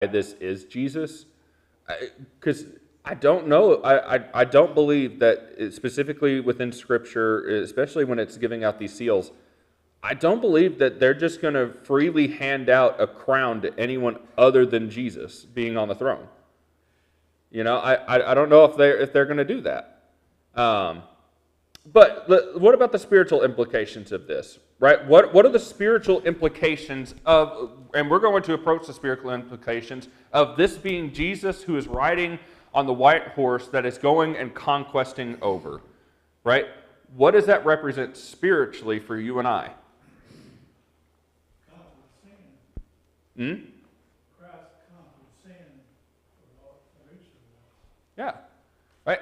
this is Jesus, because I don't know. I don't believe that specifically within Scripture, especially when it's giving out these seals, I don't believe that they're just going to freely hand out a crown to anyone other than Jesus being on the throne. You know, I don't know if they're going to do that. But what about the spiritual implications of this? Right? What are the spiritual implications of, and we're going to approach the spiritual implications of this being Jesus who is riding on the white horse that is going and conquesting over, right? What does that represent spiritually for you and I? Hmm? Yeah, right?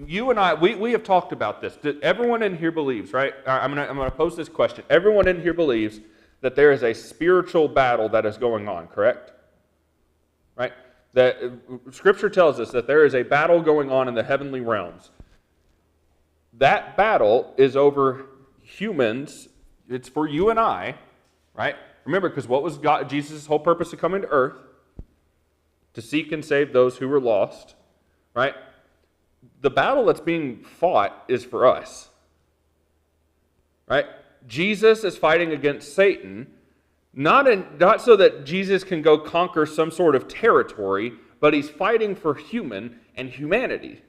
You and I, we have talked about this. Everyone in here believes, right? I'm gonna pose this question. Everyone in here believes that there is a spiritual battle that is going on, correct? Right? That Scripture tells us that there is a battle going on in the heavenly realms. That battle is over humans. It's for you and I, right? Remember, because what was Jesus' whole purpose of coming to earth? To seek and save those who were lost, right? The battle that's being fought is for us, right? Jesus is fighting against Satan, not so that Jesus can go conquer some sort of territory, but he's fighting for human and humanity,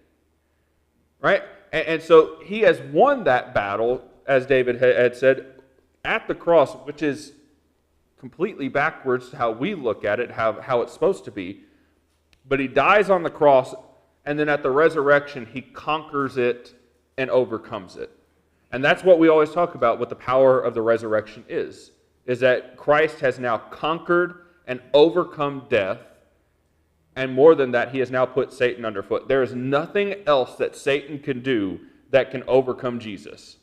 right? And so he has won that battle, as David had said, at the cross, which is completely backwards to how we look at it, how it's supposed to be. But he dies on the cross, and then at the resurrection, he conquers it and overcomes it. And that's what we always talk about, what the power of the resurrection is that Christ has now conquered and overcome death, and more than that, he has now put Satan underfoot. There is nothing else that Satan can do that can overcome Jesus.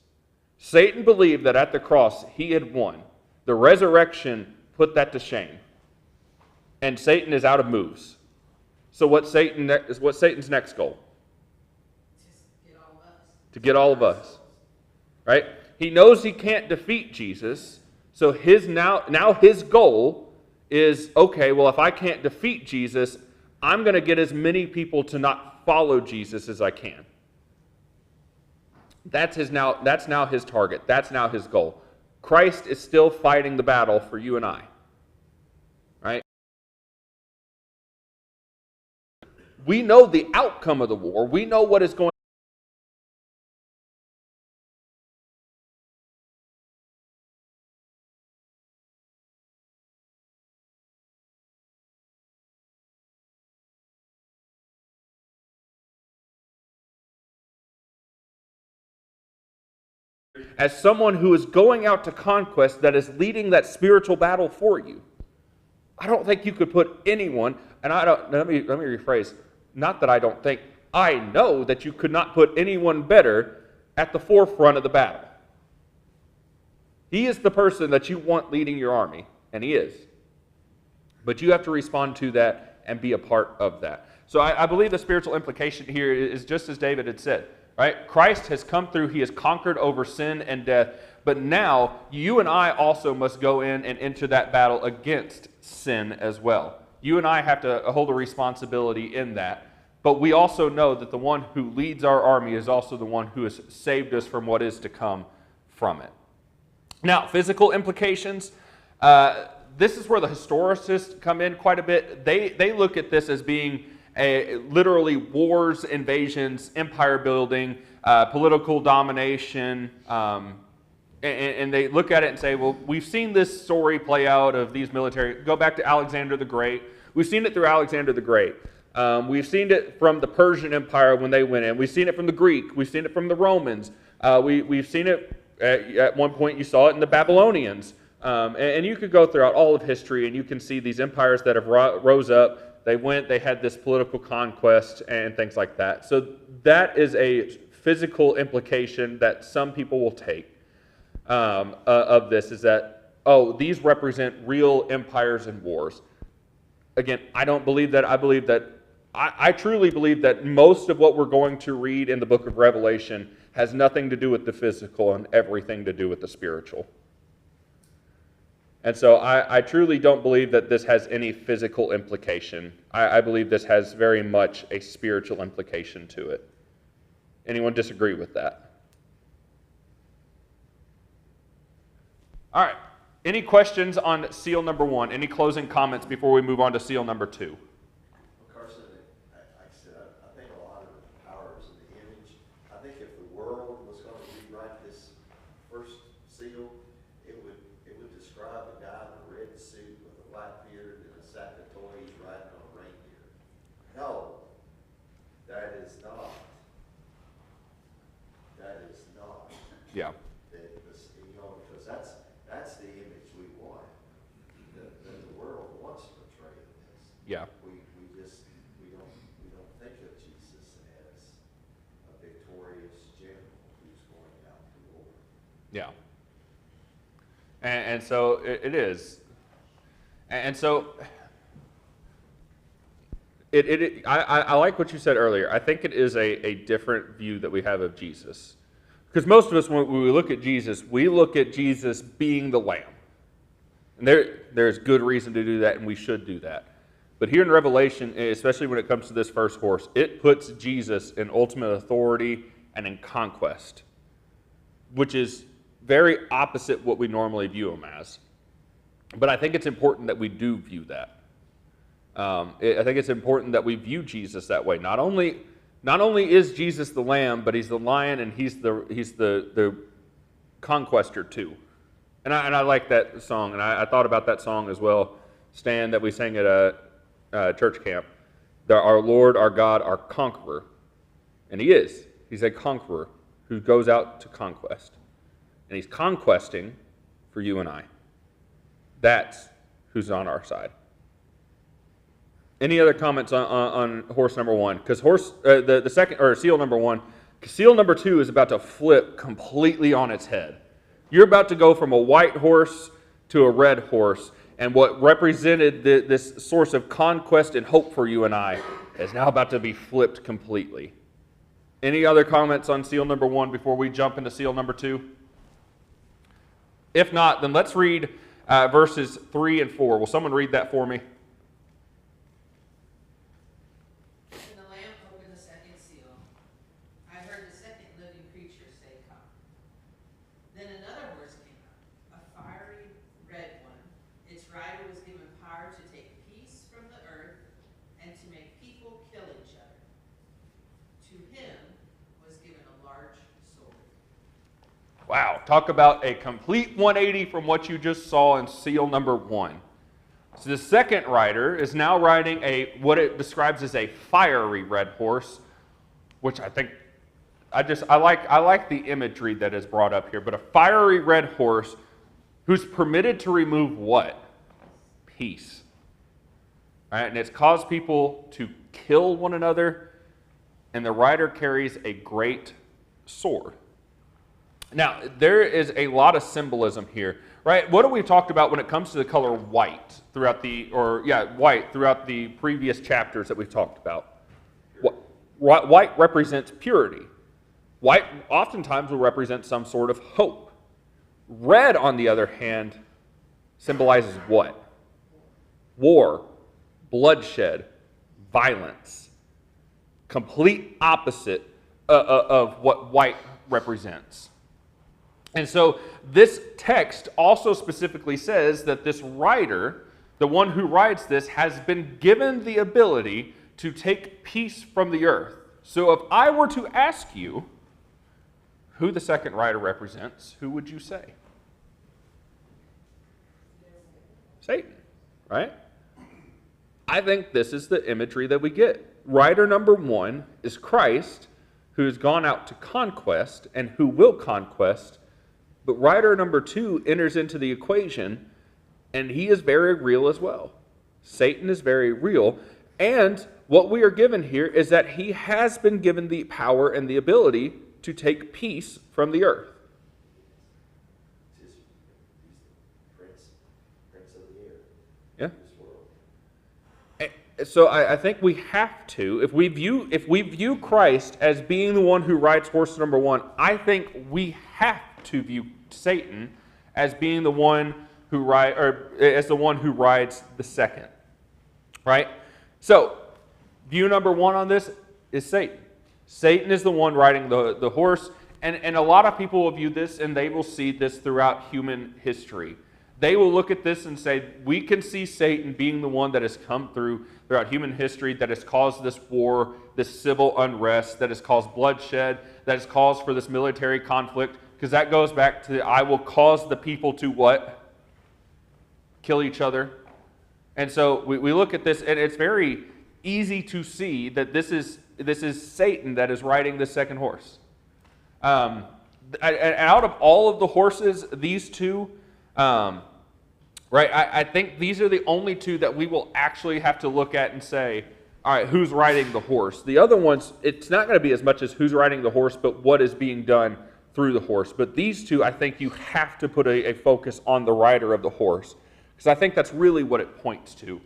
Satan believed that at the cross, he had won. The resurrection put that to shame. And Satan is out of moves. So what's Satan's next goal? To get all of us. Right? He knows he can't defeat Jesus, so now his goal is, okay, well, if I can't defeat Jesus, I'm going to get as many people to not follow Jesus as I can. That's now his target. That's now his goal. Christ is still fighting the battle for you and I. Right? We know the outcome of the war. We know what is going on. As someone who is going out to conquest that is leading that spiritual battle for you. I don't think you could put anyone, and let me rephrase, not that I don't think, I know that you could not put anyone better at the forefront of the battle. He is the person that you want leading your army, and he is. But you have to respond to that and be a part of that. So I believe the spiritual implication here is just as David had said, right? Christ has come through, he has conquered over sin and death, but now you and I also must go in and enter that battle against sin as well. You and I have to hold a responsibility in that. But we also know that the one who leads our army is also the one who has saved us from what is to come from it. Now, physical implications. This is where the historicists come in quite a bit. They look at this as being literally wars, invasions, empire building, political domination, and they look at it and say, well, we've seen this story play out of these military. Go back to Alexander the Great. We've seen it through Alexander the Great. We've seen it from the Persian Empire when they went in. We've seen it from the Greek. We've seen it from the Romans. We've seen it at one point. You saw it in the Babylonians. And you could go throughout all of history, and you can see these empires that have rose up. They had this political conquest and things like that. So that is a physical implication that some people will take of this, is that, oh, these represent real empires and wars. Again, I don't believe that. I truly believe that most of what we're going to read in the book of Revelation has nothing to do with the physical and everything to do with the spiritual. And so I truly don't believe that this has any physical implication. I believe this has very much a spiritual implication to it. Anyone disagree with that? All right. Any questions on seal number 1? Any closing comments before we move on to seal number 2? Carson, like I said, I think a lot of the power is in the image. I think if the world was going to rewrite this first seal, it would describe a guy in a red suit with a white beard and a sack of toys riding on a reindeer. No, that is not. That is not. Yeah. Because that's the image we want. That the world wants to portray this. Yeah. We don't think of Jesus as a victorious general who's going out to war. Yeah. And so it is. And so I like what you said earlier. I think it is a different view that we have of Jesus. Because most of us, when we look at Jesus being the Lamb. And there's good reason to do that, and we should do that. But here in Revelation, especially when it comes to this first horse, it puts Jesus in ultimate authority and in conquest, which is very opposite what we normally view him as. But I think it's important that we do view that. I think it's important that we view Jesus that way. Not only is Jesus the Lamb, but he's the Lion and he's the conquestor too. And I like that song, and I thought about that song as well, Stan, that we sang at a church camp. Our Lord, our God, our conqueror. And he is. He's a conqueror who goes out to conquest. And he's conquesting for you and I. That's who's on our side. Any other comments on horse number 1? Because the second, or seal number 1, seal number 2 is about to flip completely on its head. You're about to go from a white horse to a red horse, and what represented this source of conquest and hope for you and I is now about to be flipped completely. Any other comments on seal number 1 before we jump into seal number 2? If not, then let's read verses 3 and 4. Will someone read that for me? When the Lamb opened the second seal, I heard the second living creature say, "Come." Then another horse came up, a fiery red one. Its rider was given power to take peace from the earth and to make people kill each other. To him was given a large sword. Wow, talk about a complete 180 from what you just saw in seal number 1. So the second rider is now riding what it describes as a fiery red horse, which I think I like the imagery that is brought up here. But a fiery red horse who's permitted to remove what? Peace. All right, and it's caused people to kill one another, and the rider carries a great sword. Now, there is a lot of symbolism here, right? What have we talked about when it comes to the color white throughout the previous chapters that we've talked about? White represents purity. White oftentimes will represent some sort of hope. Red, on the other hand, symbolizes what? War, bloodshed, violence. Complete opposite of what white represents. And so this text also specifically says that this rider, the one who rides this, has been given the ability to take peace from the earth. So if I were to ask you who the second rider represents, who would you say? Satan, right? I think this is the imagery that we get. Rider number 1 is Christ, who has gone out to conquest and who will conquest. But rider number 2 enters into the equation, and he is very real as well. Satan is very real. And what we are given here is that he has been given the power and the ability to take peace from the earth. He's the prince of the air. Yeah. This world. So I think we have to, if we view Christ as being the one who rides horse number 1, I think we have to view Satan as being the one as the one who rides the second. Right? So, view number one on this is Satan. Satan is the one riding the horse, and a lot of people will view this, and they will see this throughout human history. They will look at this and say, we can see Satan being the one that has come throughout human history, that has caused this war, this civil unrest, that has caused bloodshed, that has caused for this military conflict, because that goes back to, I will cause the people to what? Kill each other. And so we look at this, and it's very easy to see that this is Satan that is riding the second horse. Out of all of the horses, these two, right, I think these are the only two that we will actually have to look at and say, all right, who's riding the horse? The other ones, it's not going to be as much as who's riding the horse, but what is being done through the horse. But these two, I think you have to put a focus on the rider of the horse, because I think that's really what it points to.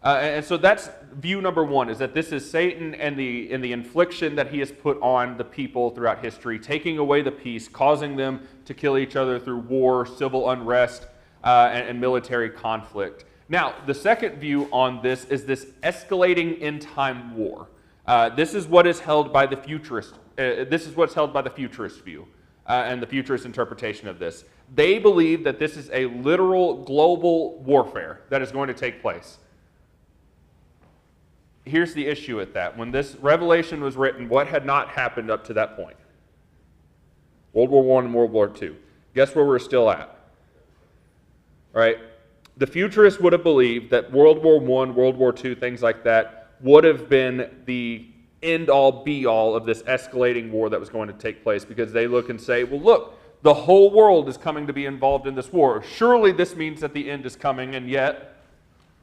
And so that's view number one, is that this is Satan and the infliction that he has put on the people throughout history, taking away the peace, causing them to kill each other through war, civil unrest, and military conflict. Now, the second view on this is this escalating end-time war. This is what is held by the futurist. This is what's held by the futurist view and the futurist interpretation of this. They believe that this is a literal global warfare that is going to take place. Here's the issue with that. When this revelation was written, what had not happened up to that point? World War I and World War II. Guess where we're still at? Right? The futurists would have believed that World War I, World War II, things like that, would have been the end-all, be-all of this escalating war that was going to take place, because they look and say, well, look, the whole world is coming to be involved in this war. Surely this means that the end is coming, and yet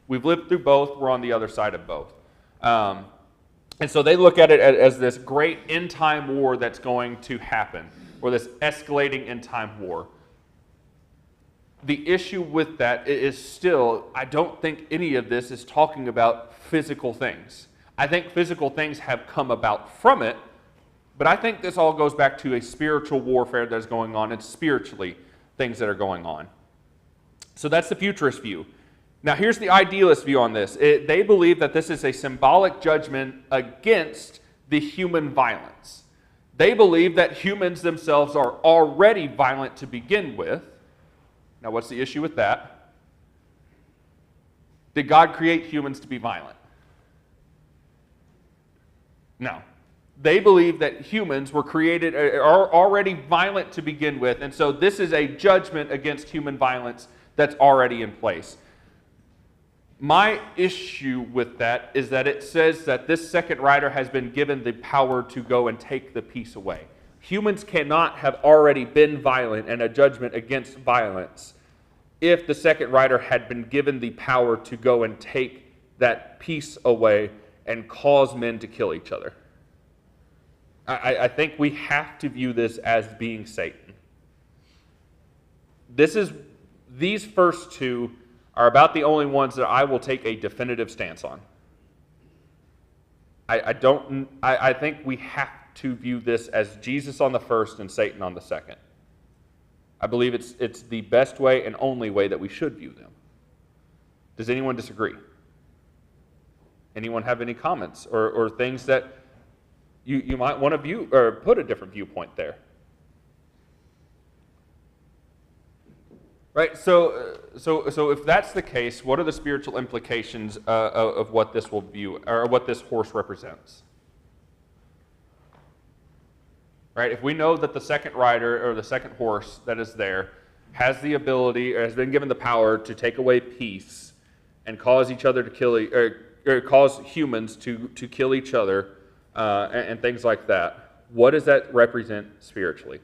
we've lived through both. We're on the other side of both. And so they look at it as this great end-time war that's going to happen, or this escalating end-time war. The issue with that is still, I don't think any of this is talking about physical things. I think physical things have come about from it, but I think this all goes back to a spiritual warfare that is going on, and spiritually things that are going on. So that's the futurist view. Now here's the idealist view on this. They believe that this is a symbolic judgment against the human violence. They believe that humans themselves are already violent to begin with. Now what's the issue with that? Did God create humans to be violent? No. They believe that humans were created, are already violent to begin with, and so this is a judgment against human violence that's already in place. My issue with that is that it says that this second rider has been given the power to go and take the peace away. Humans cannot have already been violent and a judgment against violence if the second rider had been given the power to go and take that peace away and cause men to kill each other. I think we have to view this as being Satan. These first two are about the only ones that I will take a definitive stance on. I think we have to view this as Jesus on the first and Satan on the second. I believe it's the best way and only way that we should view them. Does anyone disagree? Anyone have any comments or things that you might want to view or put a different viewpoint there? Right, so if that's the case, what are the spiritual implications of what this will view, or what this horse represents? Right, if we know that the second rider, or the second horse that is there, has the ability, or has been given the power to take away peace and cause each other to kill, or cause humans to kill each other, and things like that, what does that represent spiritually?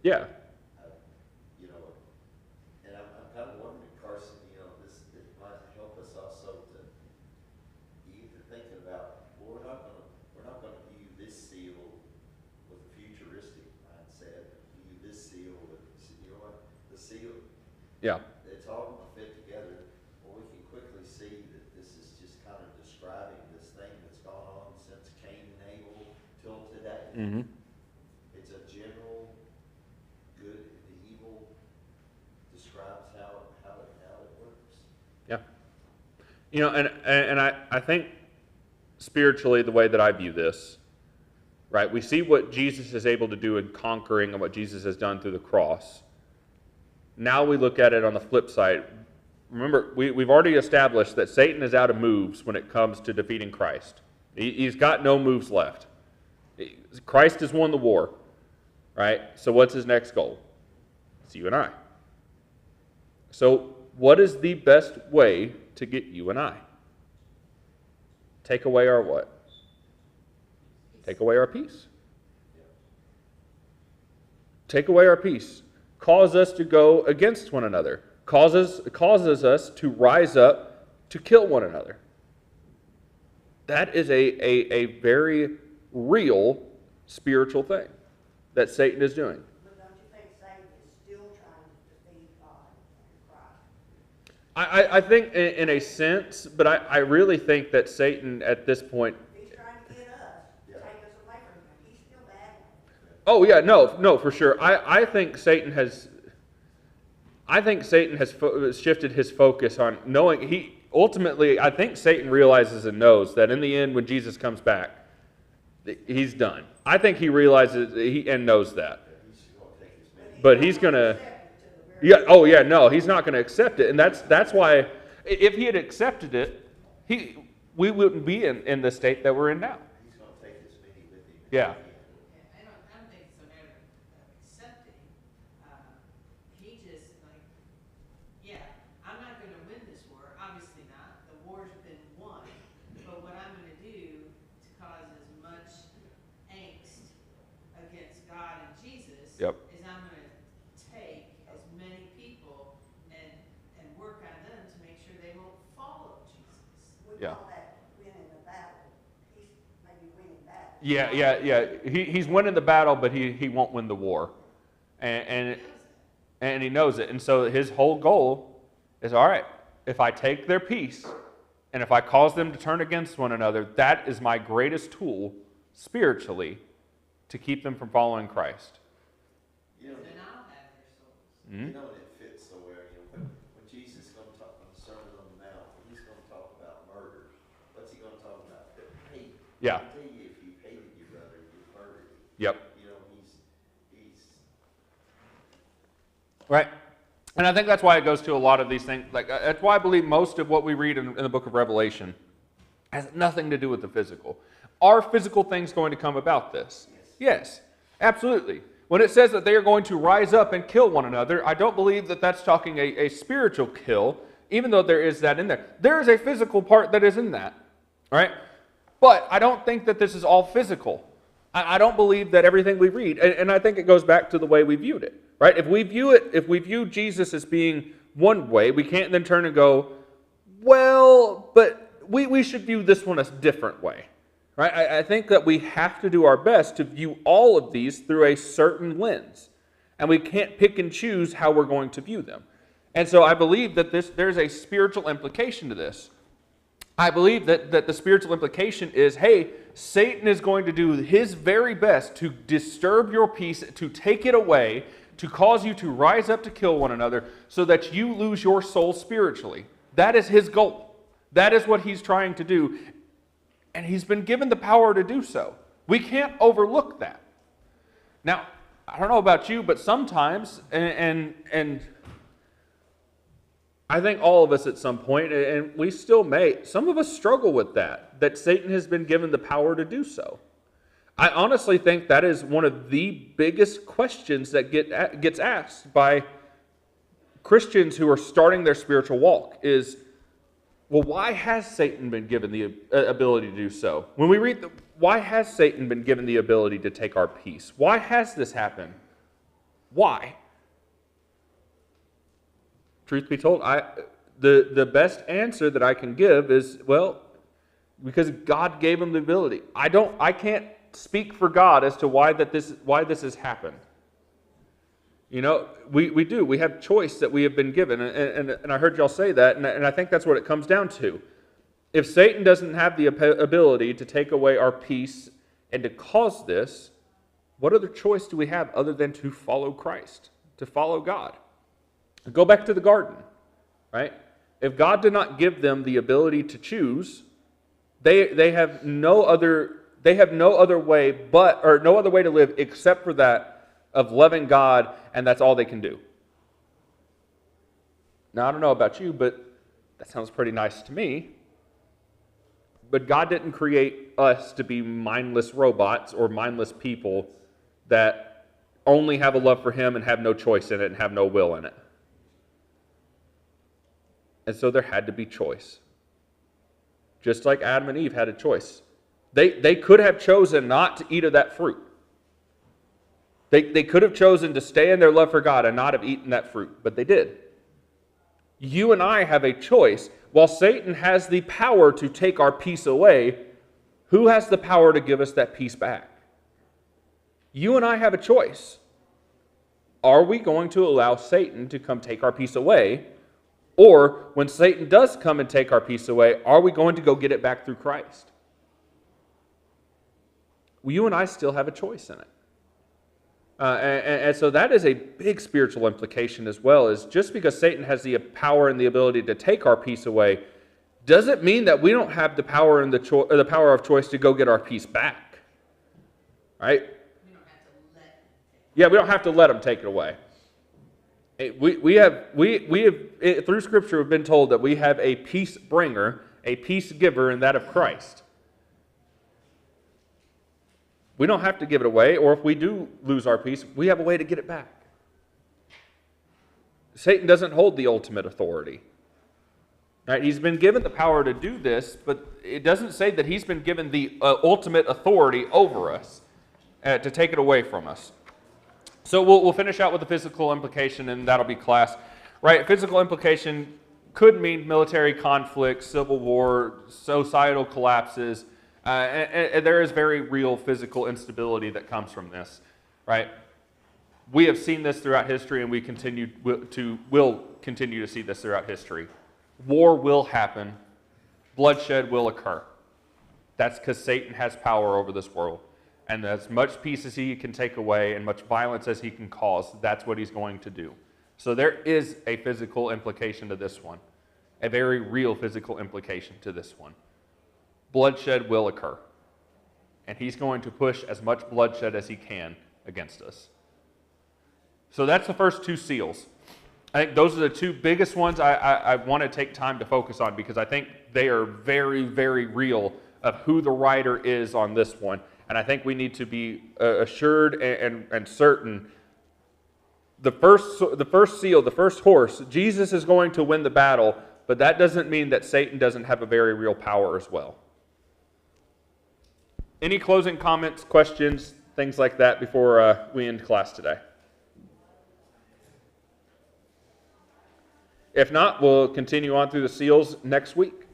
Yeah. You know, and I'm kind of wondering, Carson, you know, it might help us also to either thinking about, well, we're not gonna view this seal with a futuristic mindset, view this seal with, you know what, the seal. Yeah. It's all gonna fit together. Well, we can quickly see that this is just kind of describing this Mhm. It's a general good, the evil describes how it works. Yeah. You know, and I think spiritually, the way that I view this, right, we see what Jesus is able to do in conquering and what Jesus has done through the cross. Now we look at it on the flip side. Remember, we've already established that Satan is out of moves when it comes to defeating Christ. He's got no moves left. Christ has won the war, right? So what's his next goal? It's you and I. So what is the best way to get you and I? Take away our what? Take away our peace. Take away our peace. Cause us to go against one another. Causes us to rise up to kill one another. That is a very real spiritual thing that Satan is doing. But don't you think Satan is still trying to defeat God and Christ? I think in a sense, but I really think that Satan at this point. He's trying to get us, take us away from him. He's still bad. Oh yeah, no, for sure. I think Satan has shifted his focus on knowing ultimately. I think Satan realizes and knows that in the end, when Jesus comes back, he's done. I think he realizes and knows that. But he's gonna. Yeah. Oh yeah. No, he's not going to accept it, and that's why. If he had accepted it, we wouldn't be in the state that we're in now. He's gonna take his many with him. Yeah. I don't think it's a matter of accepting. He just like, yeah, I'm not gonna win this war, obviously not. The war's been won. But what I'm gonna do to cause as much angst against God and Jesus Yep. is I'm gonna take as many people and work on them to make sure they won't follow Jesus. We Yeah. call that winning the battle. He's maybe winning battle. Yeah. He's winning the battle, but he won't win the war, and he knows it. And so his whole goal is, all right, if I take their peace and if I cause them to turn against one another, that is my greatest tool spiritually to keep them from following Christ. You know, Then I'll have their souls. Mhm. you know, and it fits so well, when Jesus is gonna talk on the Sermon on the Mount, when he's gonna talk about murder, what's he gonna talk about? Hate. Yeah. I tell you, if you hated your brother, you'd murder him. Yep. You know, he's Right. And I think that's why it goes to a lot of these things. Like that's why I believe most of what we read in the book of Revelation has nothing to do with the physical. Are physical things going to come about this? Yes, absolutely. When it says that they are going to rise up and kill one another, I don't believe that that's talking a spiritual kill, even though there is that in there. There is a physical part that is in that, right? But I don't think that this is all physical. I don't believe that everything we read, and I think it goes back to the way we viewed it, right? If we view Jesus as being one way, we can't then turn and go, well, but we should view this one a different way, right? I think that we have to do our best to view all of these through a certain lens, and we can't pick and choose how we're going to view them. And so I believe that there's a spiritual implication to this. I believe that the spiritual implication is, hey, Satan is going to do his very best to disturb your peace, to take it away, to cause you to rise up to kill one another so that you lose your soul spiritually. That is his goal. That is what he's trying to do. And he's been given the power to do so. We can't overlook that. Now, I don't know about you, but sometimes, and I think all of us at some point, and we still may, some of us struggle with that Satan has been given the power to do so. I honestly think that is one of the biggest questions that gets asked by Christians who are starting their spiritual walk is, well, why has Satan been given the ability to do so? When we read, why has Satan been given the ability to take our peace? Why has this happened? Why? Truth be told, the best answer that I can give is, well, because God gave him the ability. I can't speak for God as to why this has happened. You know, we do. We have choice that we have been given, and I heard y'all say that, and I think that's what it comes down to. If Satan doesn't have the ability to take away our peace and to cause this, What other choice do we have other than to follow Christ, to follow God? Go back to the garden, right? If God did not give them the ability to choose, they have no other way no other way to live except for that of loving God, and that's all they can do. Now, I don't know about you, but that sounds pretty nice to me. But God didn't create us to be mindless robots or mindless people that only have a love for Him and have no choice in it and have no will in it. And so there had to be choice. Just like Adam and Eve had a choice. They could have chosen not to eat of that fruit. They could have chosen to stay in their love for God and not have eaten that fruit, but they did. You and I have a choice. While Satan has the power to take our peace away, who has the power to give us that peace back? You and I have a choice. Are we going to allow Satan to come take our peace away? Or when Satan does come and take our peace away, are we going to go get it back through Christ? Well, you and I still have a choice in it. And so that is a big spiritual implication as well, is just because Satan has the power and the ability to take our peace away, doesn't mean that we don't have the power and the power of choice to go get our peace back. Right? We don't have to let him take it. Yeah, we don't have to let him take it away. We have through Scripture we've been told that we have a peace bringer, a peace giver, and that of Christ. We don't have to give it away, or if we do lose our peace, we have a way to get it back. Satan doesn't hold the ultimate authority. Right? He's been given the power to do this, but it doesn't say that he's been given the ultimate authority over us to take it away from us. So we'll finish out with the physical implication, and that'll be class. Right? Physical implication could mean military conflict, civil war, societal collapses. And there is very real physical instability that comes from this, right? We have seen this throughout history, and we will continue to see this throughout history. War will happen. Bloodshed will occur. That's because Satan has power over this world. And as much peace as he can take away and much violence as he can cause, that's what he's going to do. So there is a physical implication to this one, a very real physical implication to this one. Bloodshed will occur. And he's going to push as much bloodshed as he can against us. So that's the first two seals. I think those are the two biggest ones I want to take time to focus on, because I think they are very, very real of who the writer is on this one. And I think we need to be assured and certain. The first seal, the first horse, Jesus is going to win the battle, but that doesn't mean that Satan doesn't have a very real power as well. Any closing comments, questions, things like that before we end class today? If not, we'll continue on through the seals next week.